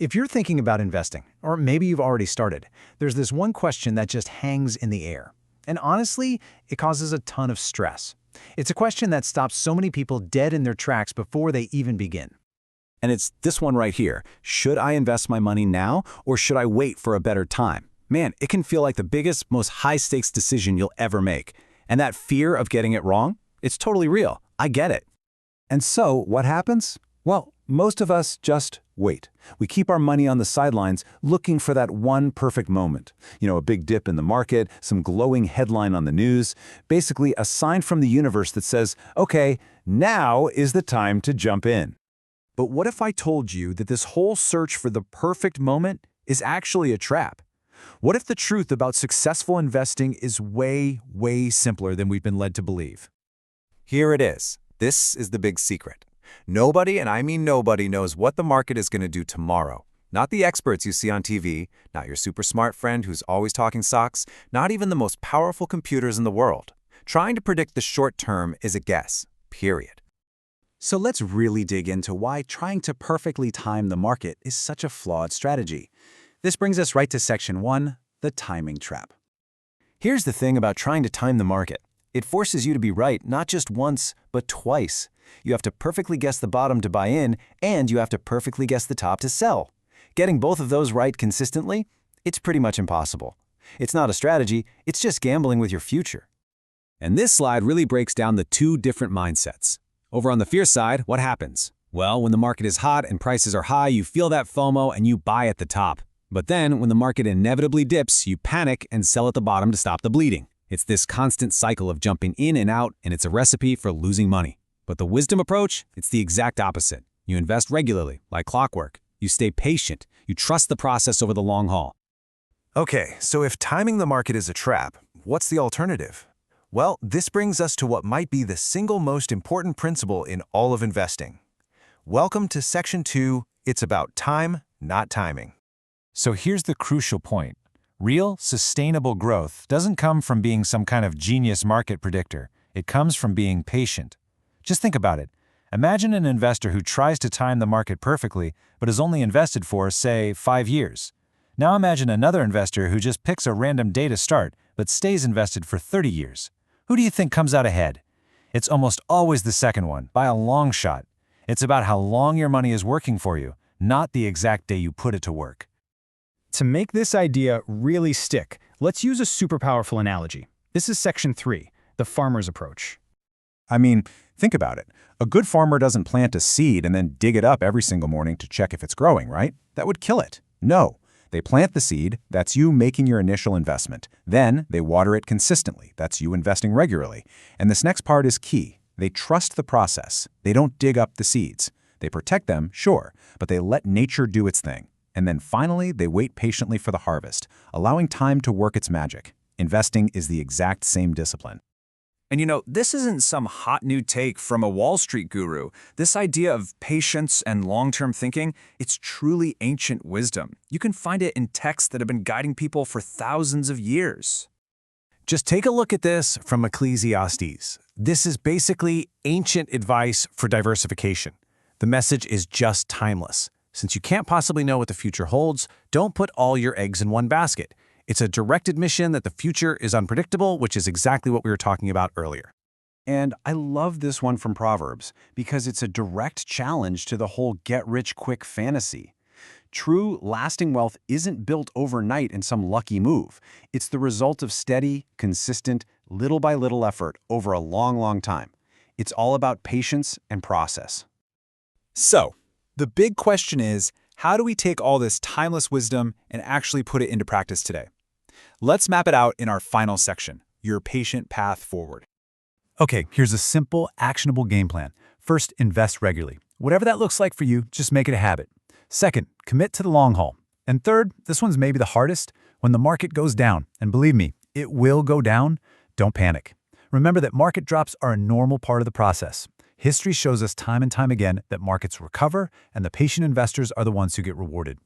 If you're thinking about investing, or maybe you've already started, there's this one question that just hangs in the air. And honestly, it causes a ton of stress. It's a question that stops so many people dead in their tracks before they even begin. And it's this one right here. Should I invest my money now or should I wait for a better time? Man, it can feel like the biggest, most high-stakes decision you'll ever make. And that fear of getting it wrong, it's totally real. I get it. And so, what happens? Well, most of us just wait. We keep our money on the sidelines looking for that one perfect moment. A big dip in the market, some glowing headline on the news, basically a sign from the universe that says, okay, now is the time to jump in. But what if I told you that this whole search for the perfect moment is actually a trap? What if the truth about successful investing is way, way simpler than we've been led to believe? Here it is. This is the big secret. Nobody, and I mean nobody, knows what the market is going to do tomorrow. Not the experts you see on TV, not your super smart friend who's always talking stocks, not even the most powerful computers in the world. Trying to predict the short term is a guess, period. So let's really dig into why trying to perfectly time the market is such a flawed strategy. This brings us right to section 1, the timing trap. Here's the thing about trying to time the market. It forces you to be right not just once, but twice. You have to perfectly guess the bottom to buy in, and you have to perfectly guess the top to sell. Getting both of those right consistently, it's pretty much impossible. It's not a strategy, it's just gambling with your future. And this slide really breaks down the two different mindsets. Over on the fear side, what happens? Well, when the market is hot and prices are high, you feel that FOMO and you buy at the top. But then, when the market inevitably dips, you panic and sell at the bottom to stop the bleeding. It's this constant cycle of jumping in and out, and it's a recipe for losing money. But the wisdom approach, it's the exact opposite. You invest regularly, like clockwork. You stay patient. You trust the process over the long haul. Okay, so if timing the market is a trap, what's the alternative? Well, this brings us to what might be the single most important principle in all of investing. Welcome to Section 2. It's about time, not timing. So here's the crucial point. Real, sustainable growth doesn't come from being some kind of genius market predictor. It comes from being patient. Just think about it. Imagine an investor who tries to time the market perfectly, but is only invested for, say, 5 years. Now imagine another investor who just picks a random day to start, but stays invested for 30 years. Who do you think comes out ahead? It's almost always the second one, by a long shot. It's about how long your money is working for you, not the exact day you put it to work. To make this idea really stick, let's use a super powerful analogy. This is section 3, the farmer's approach. I mean, think about it. A good farmer doesn't plant a seed and then dig it up every single morning to check if it's growing, right? That would kill it. No. They plant the seed, that's you making your initial investment. Then they water it consistently, that's you investing regularly. And this next part is key. They trust the process. They don't dig up the seeds. They protect them, sure, but they let nature do its thing. And then finally, they wait patiently for the harvest, allowing time to work its magic. Investing is the exact same discipline. And this isn't some hot new take from a Wall Street guru. This idea of patience and long-term thinking, it's truly ancient wisdom. You can find it in texts that have been guiding people for thousands of years. Just take a look at this from Ecclesiastes. This is basically ancient advice for diversification. The message is just timeless. Since you can't possibly know what the future holds, don't put all your eggs in one basket. It's a direct admission that the future is unpredictable, which is exactly what we were talking about earlier. And I love this one from Proverbs because it's a direct challenge to the whole get-rich-quick fantasy. True, lasting wealth isn't built overnight in some lucky move. It's the result of steady, consistent, little-by-little effort over a long, long time. It's all about patience and process. So, the big question is, how do we take all this timeless wisdom and actually put it into practice today? Let's map it out in our final section, your patient path forward. Okay, here's a simple, actionable game plan. First, invest regularly. Whatever that looks like for you, just make it a habit. Second, commit to the long haul. And third, this one's maybe the hardest, when the market goes down, and believe me, it will go down, don't panic. Remember that market drops are a normal part of the process. History shows us time and time again that markets recover, and the patient investors are the ones who get rewarded.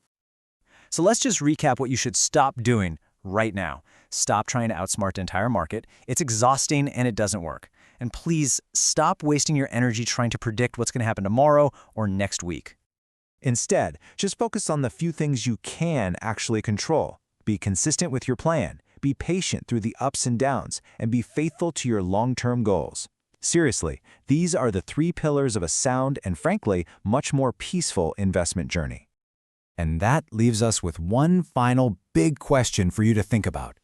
So let's just recap what you should stop doing right now. Stop trying to outsmart the entire market. It's exhausting and it doesn't work. And please stop wasting your energy trying to predict what's going to happen tomorrow or next week. Instead, just focus on the few things you can actually control. Be consistent with your plan, be patient through the ups and downs, and be faithful to your long-term goals. Seriously, these are the 3 pillars of a sound and, frankly, much more peaceful investment journey. And that leaves us with one final big question for you to think about.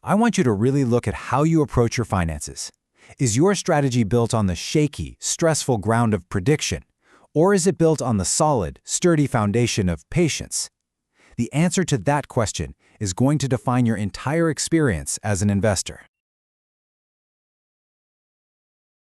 I want you to really look at how you approach your finances. Is your strategy built on the shaky, stressful ground of prediction? Or is it built on the solid, sturdy foundation of patience? The answer to that question is going to define your entire experience as an investor.